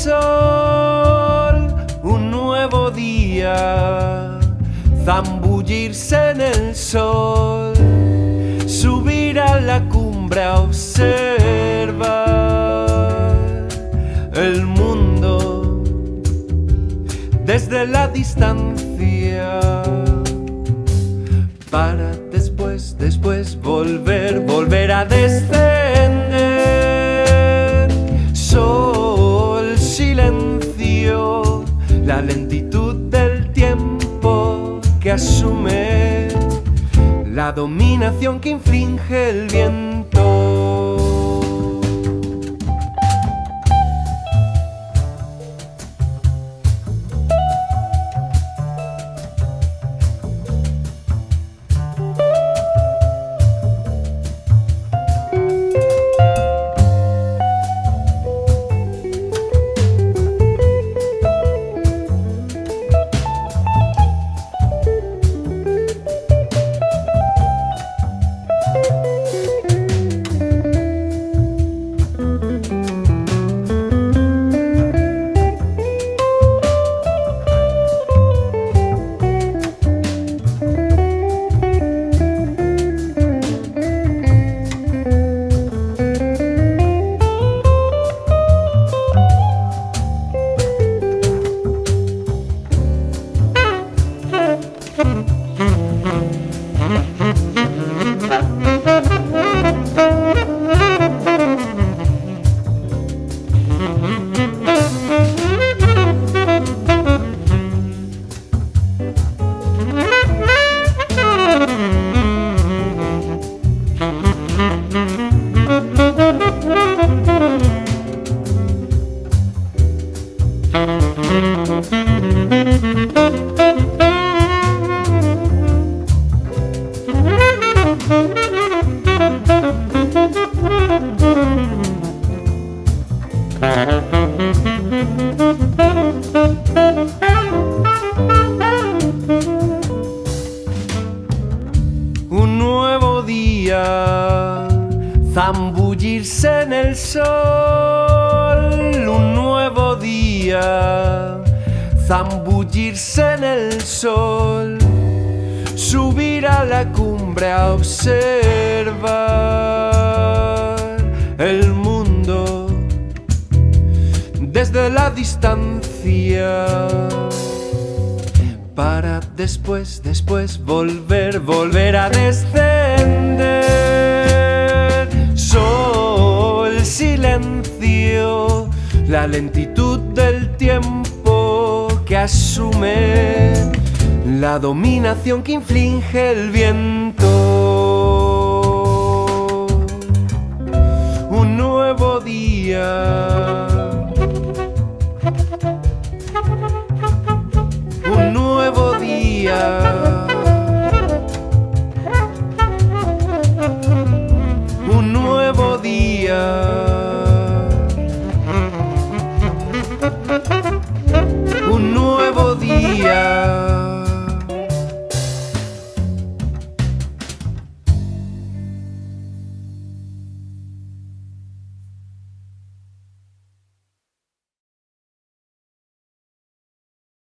sol, un nuevo día, zambullirse en el sol, subir a la cumbre a observar el mundo desde la distancia, para después volver a descender. Sol, silencio, la lentitud del tiempo que asume la dominación que inflige el viento. Un nuevo día, zambullirse en el sol. Un nuevo día, zambullirse en el sol, subir a la cumbre a observar el mundo desde la distancia, para después volver a descender. Sol, silencio, la lentitud del tiempo que asume la dominación que inflige el viento. Un nuevo día,